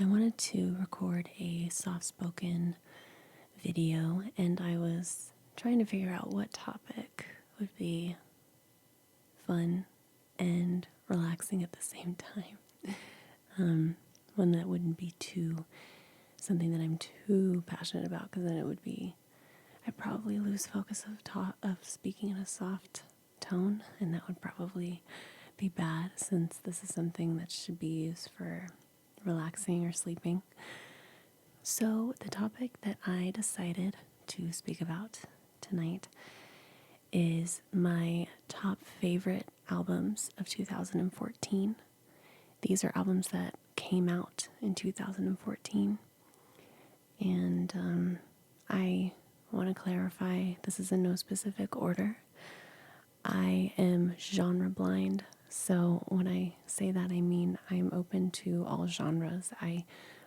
I wanted to record a soft-spoken video, and I was trying to figure out what topic would be fun and relaxing at the same time. One that wouldn't be too something that I'm too passionate about, because then I'd probably lose focus of speaking in a soft tone, and that would probably be bad since this is something that should be used for relaxing or sleeping. So the topic that I decided to speak about tonight is my top favorite albums of 2014. These are albums that came out in 2014. And I want to clarify, this is in no specific order. I am genre blind, so when I say that, I mean I'm open to all genres. I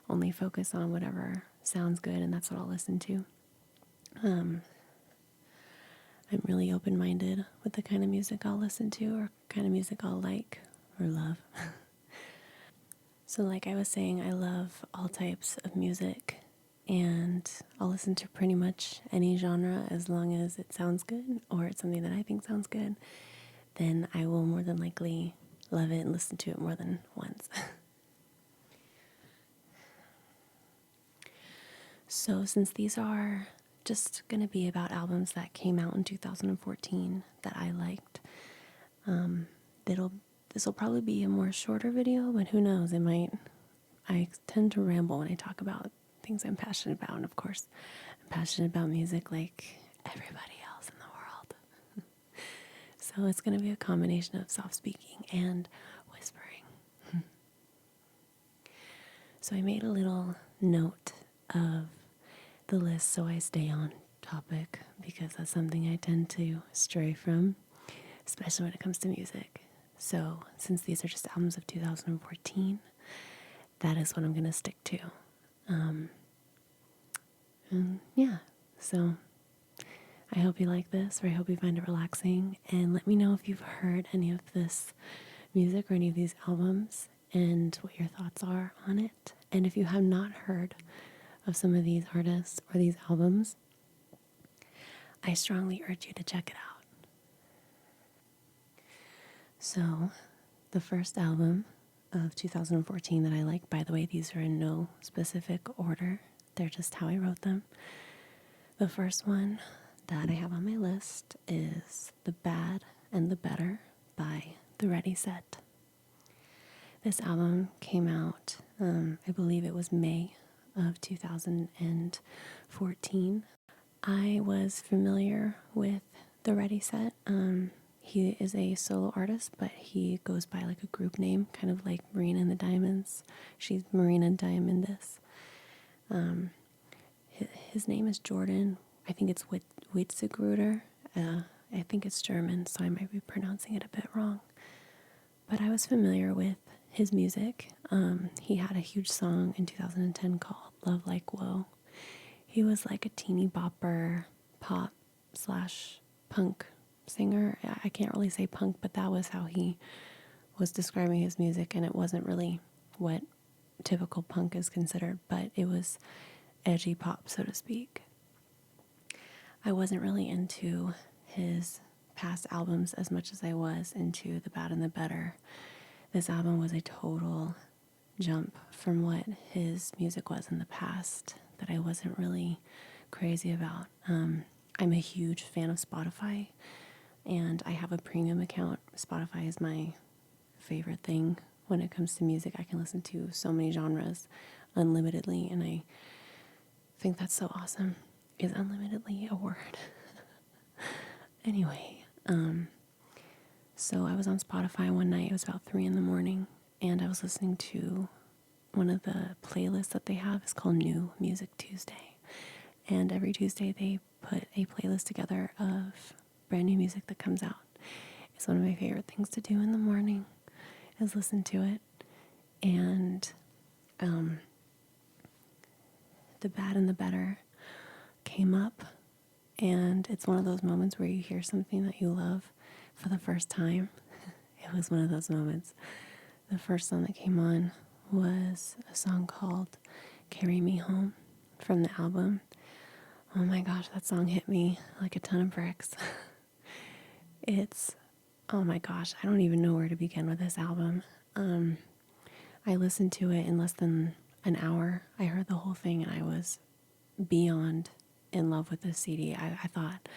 only focus on whatever sounds good, and that's what I'll listen to. I'm really open-minded with the kind of music I'll listen to or kind of music I'll like or love. So like I was saying, I love all types of music, and I'll listen to pretty much any genre as long as it sounds good or it's something that I think sounds good. Then I will more than likely love it and listen to it more than once. So since these are just going to be about albums that came out in 2014 that I liked, this will probably be a more shorter video, but who knows, I tend to ramble when I talk about things I'm passionate about, and of course, I'm passionate about music like everybody else in the world. So it's going to be a combination of soft speaking and whispering. So I made a little note of the list so I stay on topic, because that's something I tend to stray from, especially when it comes to music. So since these are just albums of 2014, that is what I'm going to stick to. So I hope you like this, or I hope you find it relaxing, and let me know if you've heard any of this music or any of these albums and what your thoughts are on it. And if you have not heard of some of these artists or these albums, I strongly urge you to check it out. So the first album of 2014 that I like, by the way, these are in no specific order, they're just how I wrote them. The first one that I have on my list is The Bad and the Better by The Ready Set. This album came out, I believe it was May of 2014. I was familiar with The Ready Set. He is a solo artist, but he goes by like a group name, kind of like Marina and the Diamonds. She's Marina Diamandis. His name is Jordan. I think it's Witzegruder. I think it's German, so I might be pronouncing it a bit wrong. But I was familiar with his music. He had a huge song in 2010 called Love Like Whoa. He was like a teeny bopper pop / punk singer. I can't really say punk, but that was how he was describing his music, and it wasn't really what typical punk is considered, but it was edgy pop, so to speak. I wasn't really into his past albums as much as I was into The Bad and the Better. This album was a total jump from what his music was in the past that I wasn't really crazy about. I'm a huge fan of Spotify, and I have a premium account. Spotify is my favorite thing when it comes to music. I can listen to so many genres unlimitedly, and I think that's so awesome. Is unlimitedly a word? Anyway, so I was on Spotify one night. It was about 3 a.m, and I was listening to one of the playlists that they have. It's called New Music Tuesday, and every Tuesday they put a playlist together of brand new music that comes out. It's one of my favorite things to do in the morning, is listen to it. And The Bad and the Better came up, and it's one of those moments where you hear something that you love for the first time. It was one of those moments. The first song that came on was a song called Carry Me Home from the album. Oh my gosh, that song hit me like a ton of bricks. It's, oh my gosh, I don't even know where to begin with this album. I listened to it in less than an hour. I heard the whole thing and I was beyond in love with this CD. I thought,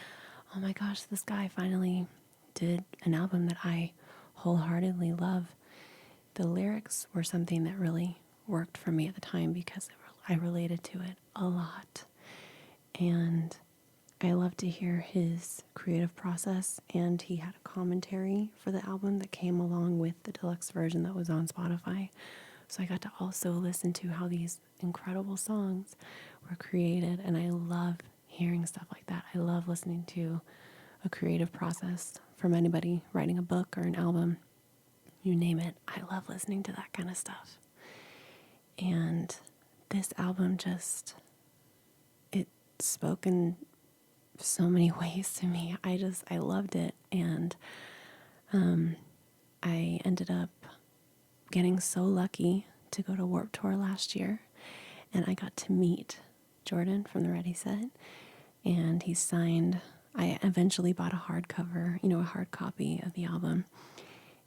oh my gosh, this guy finally did an album that I wholeheartedly love. The lyrics were something that really worked for me at the time because I related to it a lot. And I love to hear his creative process, and he had a commentary for the album that came along with the deluxe version that was on Spotify. So I got to also listen to how these incredible songs were created, and I love hearing stuff like that. I love listening to a creative process from anybody writing a book or an album, you name it. I love listening to that kind of stuff. And this album just, it spoke in so many ways to me. I loved it. And I ended up getting so lucky to go to Warped Tour last year. And I got to meet Jordan from the Ready Set. And he signed, I eventually bought a hardcover, a hard copy of the album.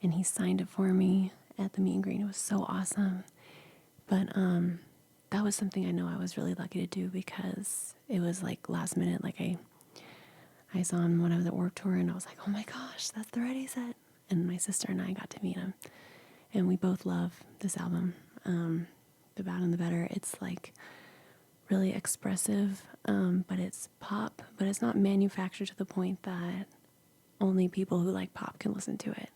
And he signed it for me at the meet and greet. It was so awesome. But that was something I know I was really lucky to do because it was like last minute. Like I saw him when I was at Warped Tour and I was like, oh my gosh, that's the Ready Set. And my sister and I got to meet him. And we both love this album, The Bad and the Better. It's like really expressive, but it's pop, but it's not manufactured to the point that only people who like pop can listen to it.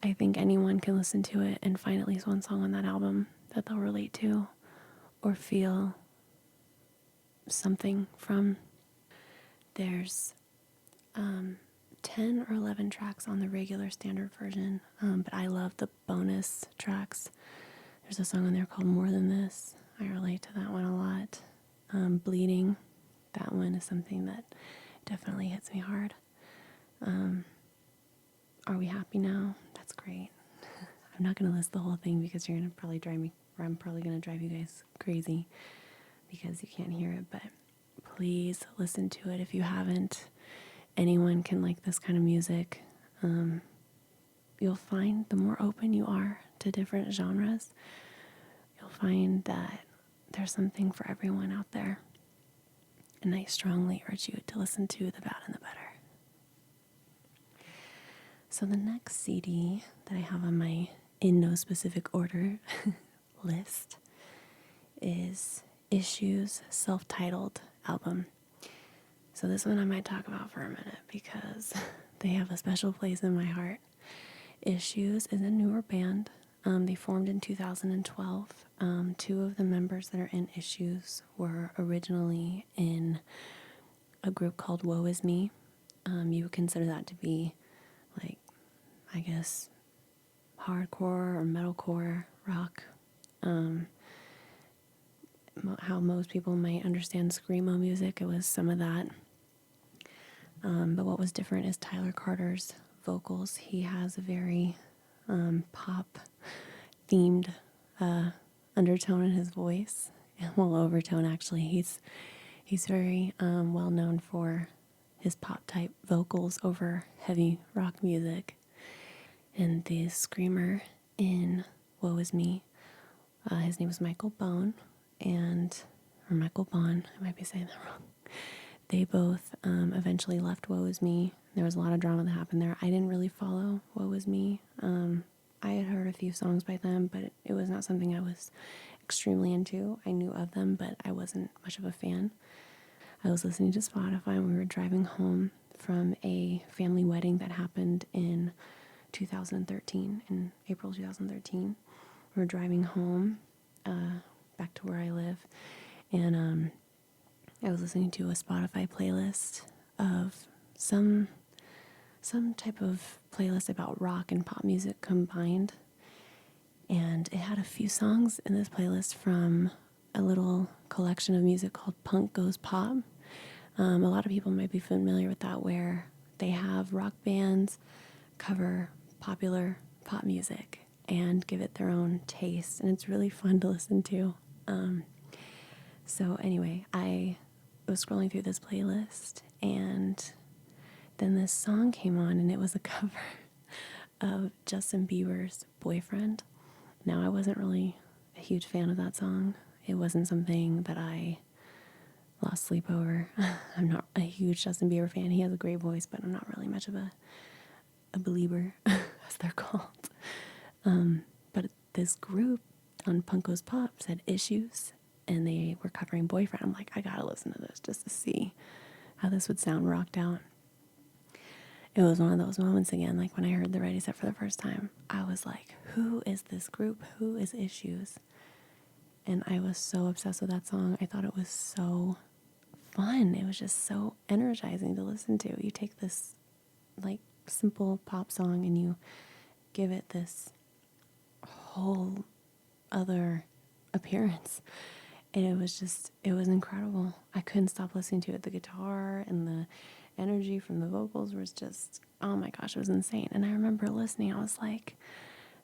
I think anyone can listen to it and find at least one song on that album that they'll relate to or feel something from. There's 10 or 11 tracks on the regular standard version, but I love the bonus tracks. There's a song on there called More Than This. I relate to that one a lot. Bleeding, that one is something that definitely hits me hard. Are We Happy Now? That's great. I'm not going to list the whole thing because you're going to probably drive me, or I'm probably going to drive you guys crazy because you can't hear it, but please listen to it if you haven't. Anyone can like this kind of music. You'll find the more open you are to different genres, you'll find that there's something for everyone out there. And I strongly urge you to listen to The Bad and the Better. So the next CD that I have on my in no specific order list is Issues' self-titled album. So this one I might talk about for a minute because they have a special place in my heart. Issues is a newer band. They formed in 2012. Two of the members that are in Issues were originally in a group called Woe Is Me. You would consider that to be like, I guess, hardcore or metalcore rock. How most people might understand screamo music, it was some of that. But what was different is Tyler Carter's vocals. He has a very pop themed undertone in his voice. Well, overtone actually. He's very well known for his pop type vocals over heavy rock music. And the screamer in Woe Is Me, his name was Michael Bone, or Michael Bond, I might be saying that wrong. They both eventually left Woe Is Me. There was a lot of drama that happened there. I didn't really follow Woe Is Me. I had heard a few songs by them, but it was not something I was extremely into. I knew of them, but I wasn't much of a fan. I was listening to Spotify when we were driving home from a family wedding that happened in 2013, in April 2013. We were driving home back to where I live, and I was listening to a Spotify playlist of some type of playlist about rock and pop music combined, and it had a few songs in this playlist from a little collection of music called Punk Goes Pop. A lot of people might be familiar with that, where they have rock bands cover popular pop music, and give it their own taste. And it's really fun to listen to. So anyway, I was scrolling through this playlist, and then this song came on, and it was a cover of Justin Bieber's Boyfriend. Now, I wasn't really a huge fan of that song. It wasn't something that I lost sleep over. I'm not a huge Justin Bieber fan. He has a great voice, but I'm not really much of a believer, as they're called. But this group on Punko's Pop said Issues, and they were covering Boyfriend. I'm like, I gotta listen to this just to see how this would sound rocked out. It was one of those moments again, like when I heard the Ready Set for the first time, I was like, who is this group? Who is Issues? And I was so obsessed with that song. I thought it was so fun. It was just so energizing to listen to. You take this like simple pop song and you give it this whole other appearance. And it was incredible. I couldn't stop listening to it. The guitar and the energy from the vocals was just, oh my gosh, it was insane. And I remember listening, I was like,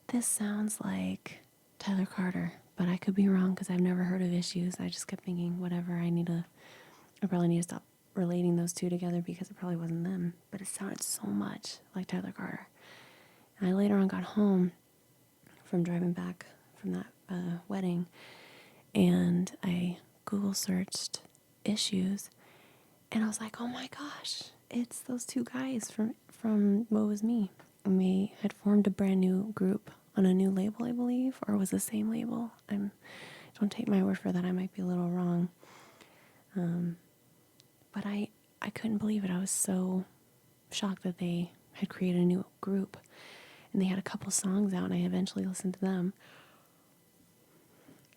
this sounds like Tyler Carter, but I could be wrong because I've never heard of Issues. I just kept thinking, whatever, I probably need to stop relating those two together because it probably wasn't them. But it sounded so much like Tyler Carter. And I later on got home from driving back from that wedding, and I Google searched Issues, and I was like, oh my gosh, it's those two guys from What Was Me. And they had formed a brand new group on a new label, I believe, or it was the same label. Don't take my word for that, I might be a little wrong. But I couldn't believe it. I was so shocked that they had created a new group. And they had a couple songs out, and I eventually listened to them.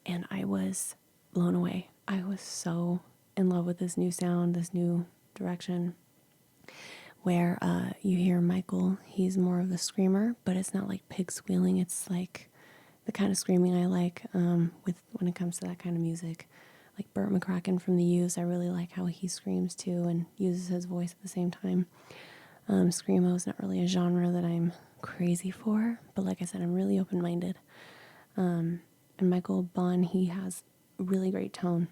And I was blown away. I was so in love with this new sound, this new direction, where you hear Michael, he's more of a screamer, but it's not like pig squealing. It's like the kind of screaming I like when it comes to that kind of music. Like Burt McCracken from The Used, I really like how he screams too and uses his voice at the same time. Screamo is not really a genre that I'm crazy for, but like I said, I'm really open-minded. And Michael Bond, he has really great tone.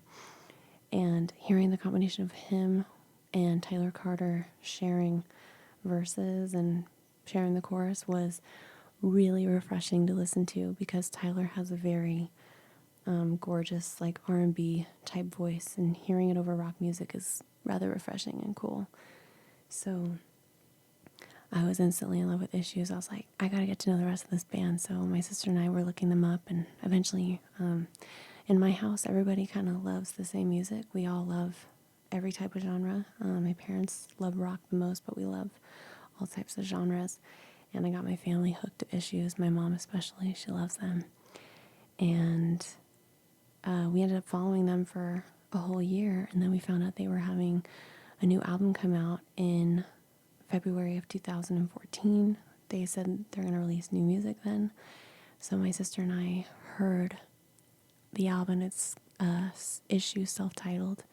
And hearing the combination of him and Tyler Carter sharing verses and sharing the chorus was really refreshing to listen to, because Tyler has a very gorgeous like R&B type voice, and hearing it over rock music is rather refreshing and cool. So I was instantly in love with Issues. I was like, I gotta get to know the rest of this band. So my sister and I were looking them up, and eventually in my house, everybody kind of loves the same music. We all love every type of genre. My parents love rock the most, but we love all types of genres. And I got my family hooked to Issues, my mom especially. She loves them. And we ended up following them for a whole year, and then we found out they were having a new album come out in February of 2014. They said they're going to release new music then. So my sister and I heard the album. It's Issue, self-titled.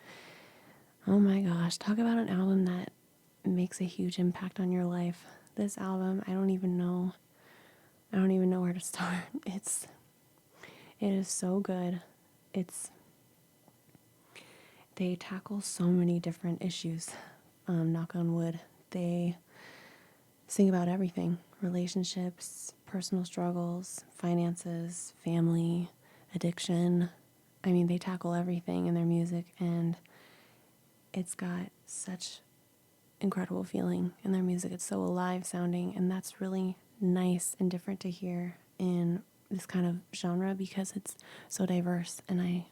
Oh my gosh, talk about an album that makes a huge impact on your life. This album, I don't even know where to start. It is so good. They tackle so many different issues. Knock on wood. They sing about everything: relationships, personal struggles, finances, family, addiction. I mean, they tackle everything in their music, and it's got such incredible feeling in their music. It's so alive sounding, and that's really nice and different to hear in this kind of genre, because it's so diverse, and I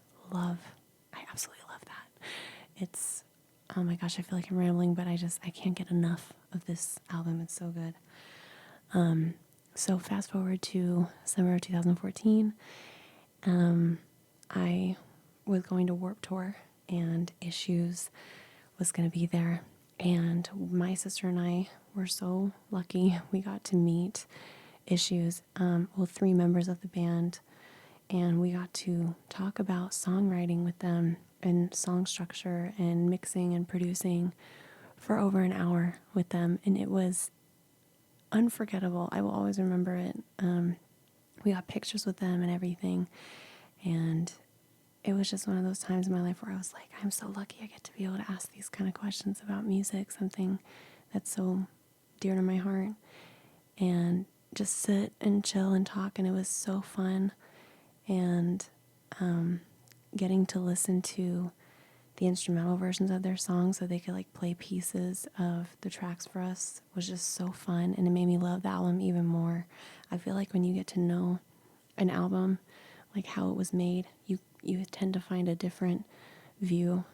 absolutely love that. It's, oh my gosh, I feel like I'm rambling, but I can't get enough of this album. It's so good. So fast forward to summer of 2014, I was going to Warped Tour, and Issues was going to be there. And my sister and I were so lucky. We got to meet Issues, 3 members of the band, and we got to talk about songwriting with them and song structure and mixing and producing for over an hour with them. And it was unforgettable. I will always remember it. we got pictures with them and everything. And it was just one of those times in my life where I was like, I'm so lucky I get to be able to ask these kind of questions about music, something that's so dear to my heart, and just sit and chill and talk. And it was so fun. And getting to listen to the instrumental versions of their songs so they could like play pieces of the tracks for us was just so fun, and it made me love the album even more. I feel like when you get to know an album, like how it was made, you tend to find a different view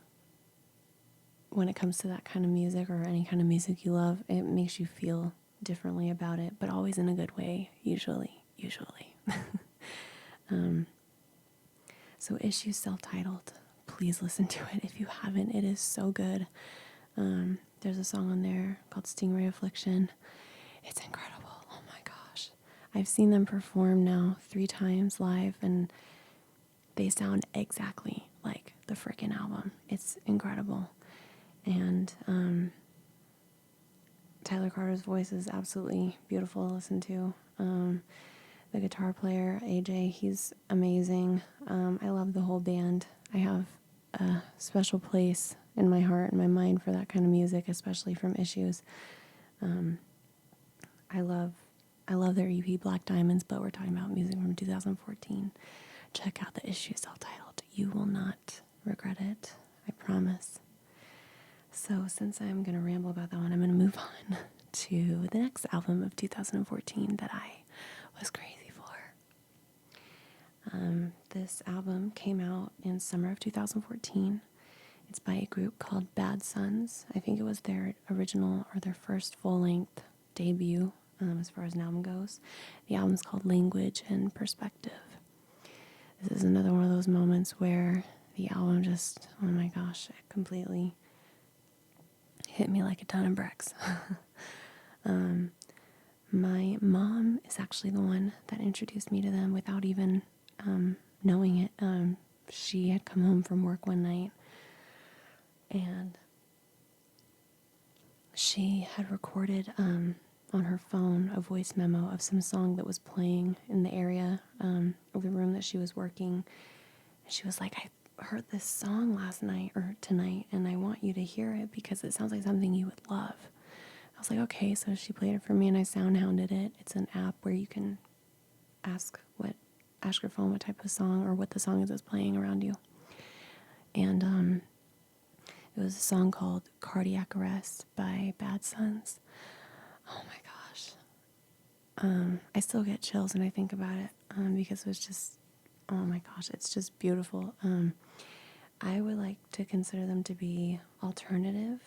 when it comes to that kind of music or any kind of music you love. It makes you feel differently about it, but always in a good way, usually. So Issue, self-titled, please listen to it if you haven't. It is so good. There's a song on there called Stingray Affliction. It's incredible. Oh my gosh. I've seen them perform now 3 times live, and they sound exactly like the freaking album. It's incredible. And Tyler Carter's voice is absolutely beautiful to listen to. The guitar player, AJ, he's amazing. I love the whole band. I have a special place in my heart and my mind for that kind of music, especially from Issues. I love their EP Black Diamonds, but we're talking about music from 2014. Check out the Issue self-titled. You will not regret it. I promise. So since I'm going to ramble about that one, I'm going to move on to the next album of 2014 that I was crazy for. This album came out in summer of 2014. It's by a group called Bad Sons. I think it was their original or their first full-length debut as far as an album goes. The album's called Language and Perspective. This is another one of those moments where the album just, oh my gosh, it completely hit me like a ton of bricks. My mom is actually the one that introduced me to them without even knowing it. She had come home from work one night, and she had recorded on her phone a voice memo of some song that was playing in the area of the room that she was working. And she was like, I heard this song last night or tonight, and I want you to hear it because it sounds like something you would love. I was like, okay. So she played it for me, and I sound hounded it. It's an app where you can ask your phone what type of song or what the song is that's playing around you. And it was a song called Cardiac Arrest by Bad Sons. Oh my gosh. I still get chills when I think about it because it was just, oh my gosh, it's just beautiful. I would like to consider them to be alternative.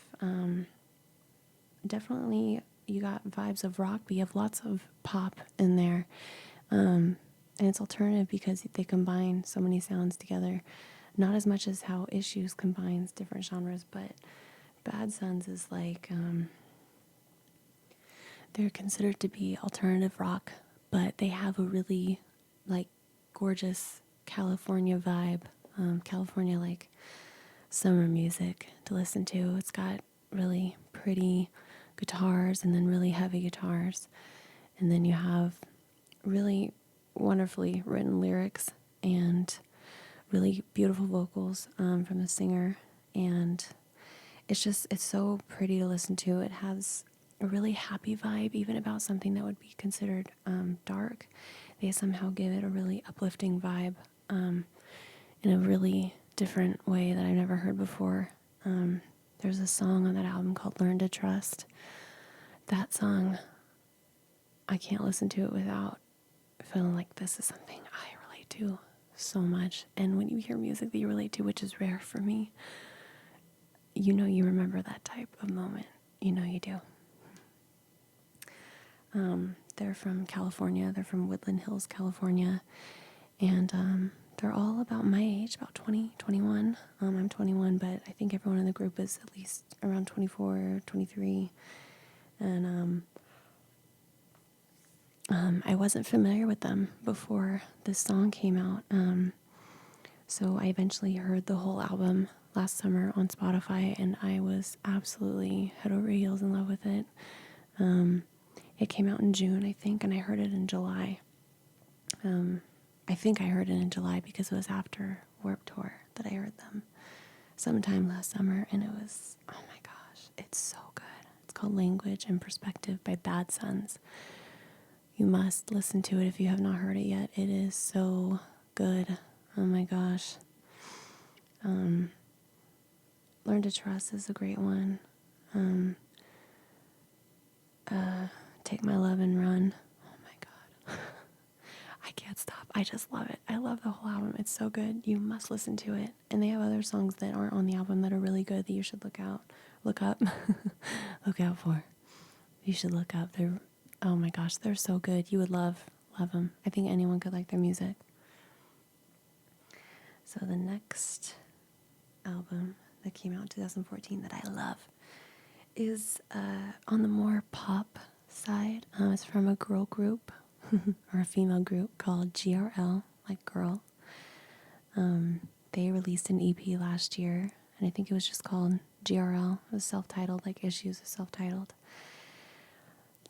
Definitely you got vibes of rock, but you have lots of pop in there. And it's alternative because they combine so many sounds together. Not as much as how Issues combines different genres, but Bad Sons is like, they're considered to be alternative rock, but they have a really like gorgeous California vibe, California like summer music to listen to. It's got really pretty guitars and then really heavy guitars. And then you have really wonderfully written lyrics and really beautiful vocals from the singer. And it's so pretty to listen to. It has a really happy vibe, even about something that would be considered dark. They somehow give it a really uplifting vibe in a really different way that I've never heard before. There's a song on that album called Learn to Trust. That song, I can't listen to it without feeling like this is something I relate to so much. And when you hear music that you relate to, which is rare for me, you know you remember that type of moment. You know you do. They're from California. They're from Woodland Hills, California. And they're all about my age, about 20, 21. I'm 21, but I think everyone in the group is at least around 24, 23. And I wasn't familiar with them before this song came out. So I eventually heard the whole album last summer on Spotify, and I was absolutely head over heels in love with it. It came out in June, I think, and I heard it in July. I think I heard it in July because it was after Warped Tour that I heard them sometime last summer, and it was, oh my gosh, it's so good. It's called Language and Perspective by Bad Sons. You must listen to it if you have not heard it yet. It is so good. Oh my gosh. Learn to Trust is a great one. Take My Love and Run. Oh my God. I can't stop. I just love it. I love the whole album. It's so good. You must listen to it. And they have other songs that aren't on the album that are really good that you should look up, look out for. You should look up. Oh my gosh, they're so good. You would love them. I think anyone could like their music. So the next album that came out in 2014 that I love is on the more pop side. It's from a girl group or a female group called G.R.L, like girl. They released an EP last year, and I think it was just called G.R.L. It was self-titled, like Issues is self-titled.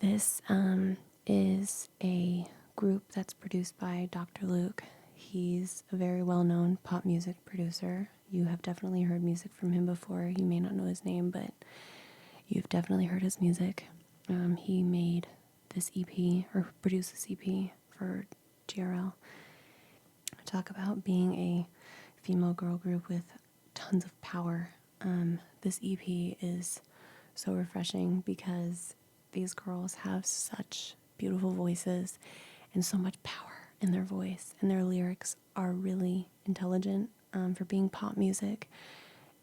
This is a group that's produced by Dr. Luke. He's a very well-known pop music producer. You have definitely heard music from him before. You may not know his name, but you've definitely heard his music. He made this EP, or produced this EP for G.R.L. Talk about being a female girl group with tons of power. This EP is so refreshing because these girls have such beautiful voices and so much power in their voice, and their lyrics are really intelligent. For being pop music,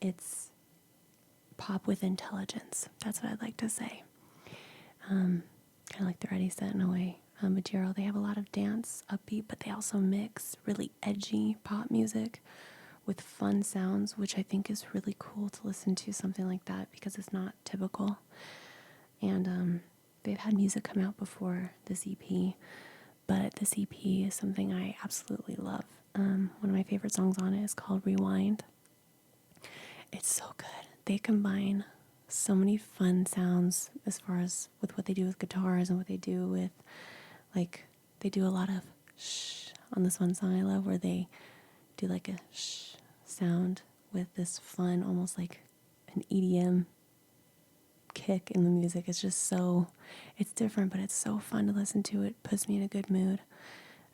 it's pop with intelligence. That's what I'd like to say. Kind of like the Ready, Set, in a way. But G.R.L, they have a lot of dance, upbeat, but they also mix really edgy pop music with fun sounds, which I think is really cool to listen to something like that because it's not typical. And they've had music come out before this EP, but this EP is something I absolutely love. One of my favorite songs on it is called Rewind. It's so good. They combine so many fun sounds as far as with what they do with guitars and what they do with, like, they do a lot of shh on this one song I love where they do like a shh sound with this fun, almost like an EDM kick in the music. It's just so, it's different, but it's so fun to listen to. It puts me in a good mood.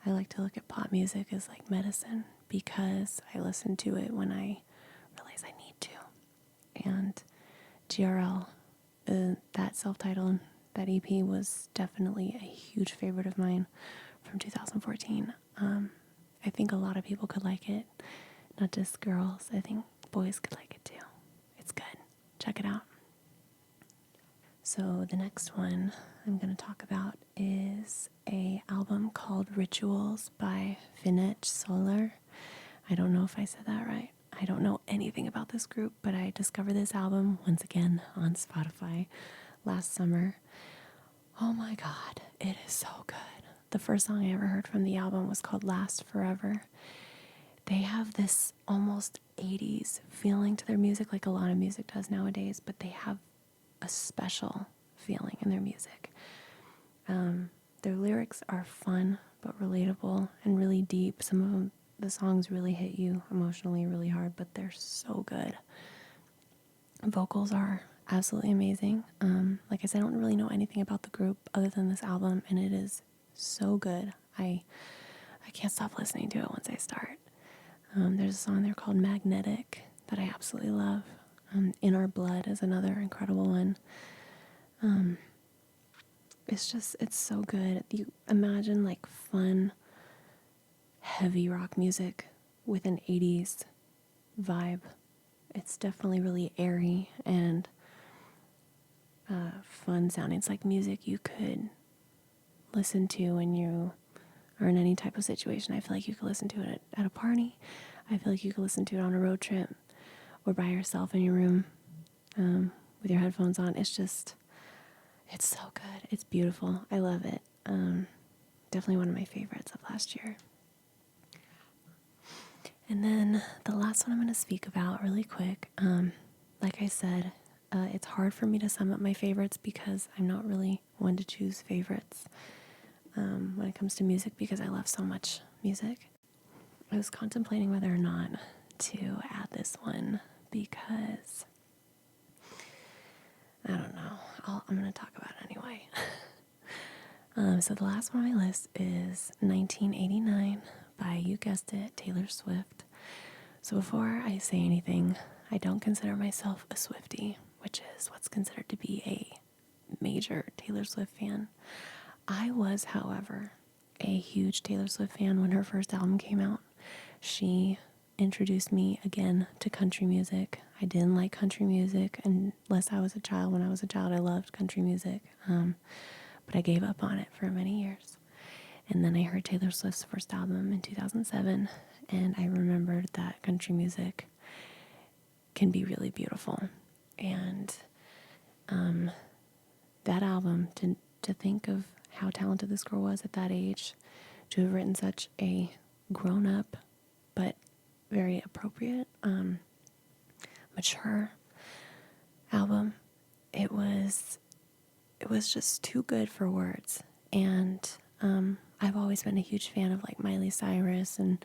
I like to look at pop music as like medicine because I listen to it when I realize I need to. And G.R.L, that self-titled, that EP was definitely a huge favorite of mine from 2014. I think a lot of people could like it, not just girls. I think boys could like it too. It's good. Check it out. So the next one I'm going to talk about is a album called Rituals by Finnish Solar. I don't know if I said that right. I don't know anything about this group, but I discovered this album once again on Spotify last summer. Oh my God, it is so good. The first song I ever heard from the album was called Last Forever. They have this almost 80s feeling to their music, like a lot of music does nowadays, but they have a special feeling in their music. Their lyrics are fun but relatable and really deep. Some of them, the songs really hit you emotionally really hard, but they're so good. Vocals are absolutely amazing. Like I said, I don't really know anything about the group other than this album, and it is so good. I can't stop listening to it once I start. There's a song there called Magnetic that I absolutely love. In Our Blood is another incredible one. It's so good. You imagine like fun, heavy rock music with an 80s vibe. It's definitely really airy and fun sounding. It's like music you could listen to when you are in any type of situation. I feel like you could listen to it at a party. I feel like you could listen to it on a road trip or by yourself in your room with your headphones on. It's so good. It's beautiful. I love it. Definitely one of my favorites of last year. And then the last one I'm going to speak about really quick. Like I said, it's hard for me to sum up my favorites because I'm not really one to choose favorites. when it comes to music because I love so much music. I was contemplating whether or not to add this one because I don't know. I'm going to talk about it anyway. So the last one on my list is 1989 by, you guessed it, Taylor Swift. So before I say anything, I don't consider myself a Swiftie, which is what's considered to be a major Taylor Swift fan. I was, however, a huge Taylor Swift fan when her first album came out. She introduced me again to country music. I didn't like country music unless I was a child. When I was a child, I loved country music, but I gave up on it for many years. And then I heard Taylor Swift's first album in 2007, and I remembered that country music can be really beautiful. And that album, to think of how talented this girl was at that age, to have written such a grown-up but very appropriate, mature album, it was just too good for words. And I've always been a huge fan of like Miley Cyrus and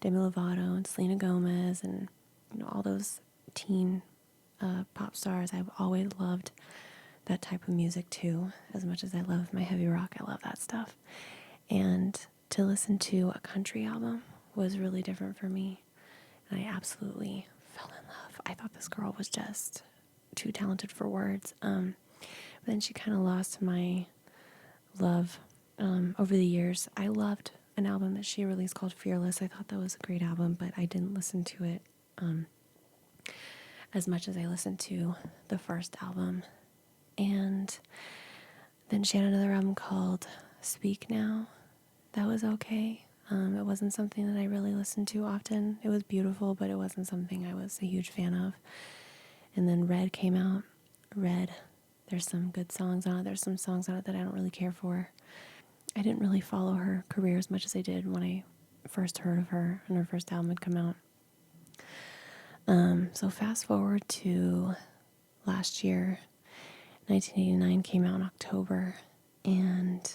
Demi Lovato and Selena Gomez and all those teen pop stars. I've always loved that type of music too. As much as I love my heavy rock, I love that stuff. And to listen to a country album was really different for me. And I absolutely fell in love. I thought this girl was just too talented for words. But then she kind of lost my love over the years. I loved an album that she released called Fearless. I thought that was a great album, but I didn't listen to it as much as I listened to the first album. And then she had another album called Speak Now. That was okay. It wasn't something that I really listened to often. It was beautiful, but it wasn't something I was a huge fan of. And then Red came out. Red, there's some good songs on it. There's some songs on it that I don't really care for. I didn't really follow her career as much as I did when I first heard of her and her first album had come out. So fast forward to last year, 1989 came out in October, and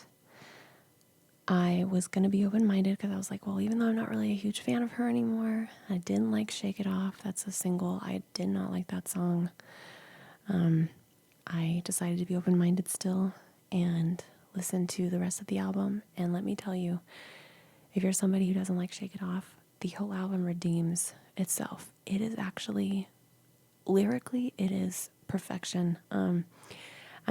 I was going to be open-minded because I was like, well, even though I'm not really a huge fan of her anymore, I didn't like Shake It Off. That's a single. I did not like that song. I decided to be open-minded still and listen to the rest of the album. And let me tell you, if you're somebody who doesn't like Shake It Off, the whole album redeems itself. It is actually, lyrically, it is perfection. I'm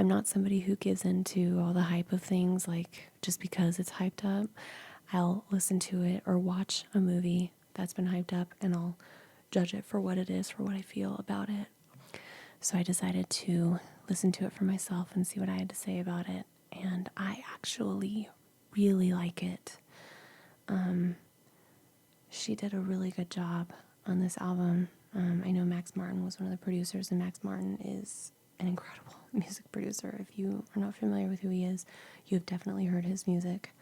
not somebody who gives into all the hype of things, like just because it's hyped up. I'll listen to it or watch a movie that's been hyped up and I'll judge it for what it is, for what I feel about it. So I decided to listen to it for myself and see what I had to say about it. And I actually really like it. She did a really good job on this album. I know Max Martin was one of the producers, and Max Martin is an incredible music producer. If you are not familiar with who he is, you have definitely heard his music.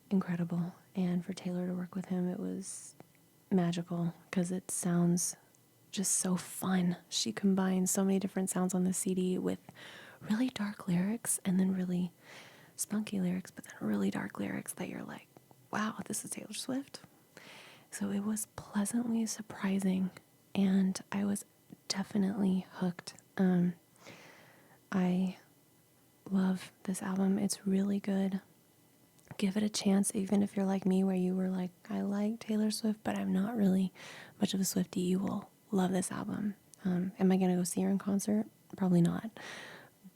Incredible. And for Taylor to work with him, it was magical because it sounds just so fun. She combines so many different sounds on the CD with really dark lyrics and then really spunky lyrics, but then really dark lyrics that you're like, wow, this is Taylor Swift. So it was pleasantly surprising, and I was definitely hooked. I love this album. It's really good. Give it a chance, even if you're like me, where you were like, I like Taylor Swift, but I'm not really much of a Swiftie. You will love this album. Am I going to go see her in concert? Probably not.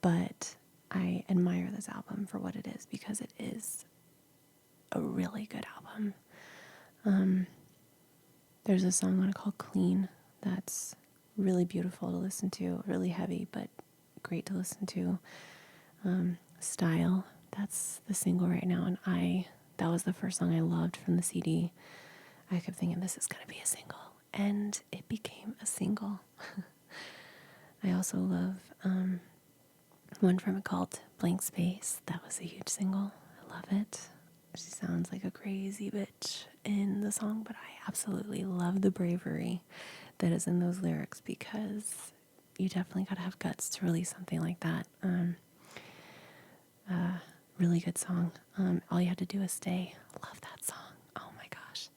But I admire this album for what it is, because it is a really good album. There's a song on it called Clean that's really beautiful to listen to, really heavy, but great to listen to. Style, that's the single right now, and that was the first song I loved from the CD. I kept thinking, this is going to be a single, and it became a single. I also love one from it called Blank Space. That was a huge single. I love it. She sounds like a crazy bitch in the song, but I absolutely love the bravery that is in those lyrics, because you definitely got to have guts to release something like that. Really good song. All You Had to Do Is Stay. Love that song. Oh my gosh.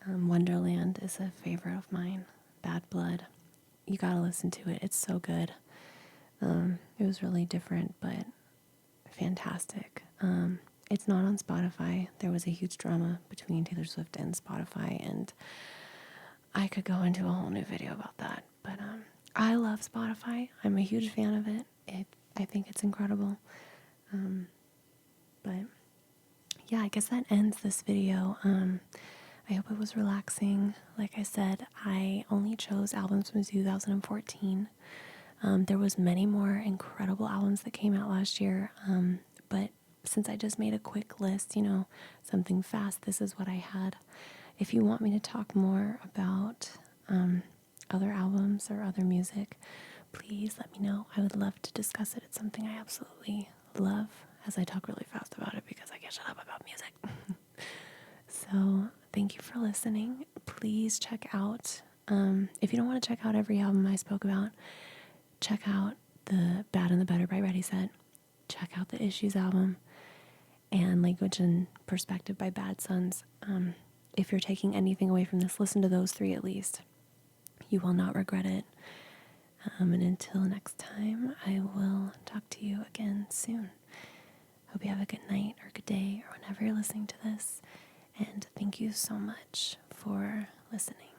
Wonderland is a favorite of mine. Bad Blood. You gotta listen to it. It's so good. It was really different, but fantastic. It's not on Spotify. There was a huge drama between Taylor Swift and Spotify, and I could go into a whole new video about that. But I love Spotify. I'm a huge fan of it. I think it's incredible. But yeah, I guess that ends this video. I hope it was relaxing. Like I said, I only chose albums from 2014. There was many more incredible albums that came out last year, but since I just made a quick list, something fast, this is what I had. If you want me to talk more about other albums or other music, please let me know. I would love to discuss it. It's something I absolutely love, as I talk really fast about it because I get shut up about music. So thank you for listening. Please check out, if you don't want to check out every album I spoke about, check out the Bad and the Better by Ready Set. Check out the Issues album and Language and Perspective by Bad Sons. If you're taking anything away from this, listen to those three at least. You will not regret it. And until next time, I will talk to you again soon. Hope you have a good night or good day or whenever you're listening to this. And thank you so much for listening.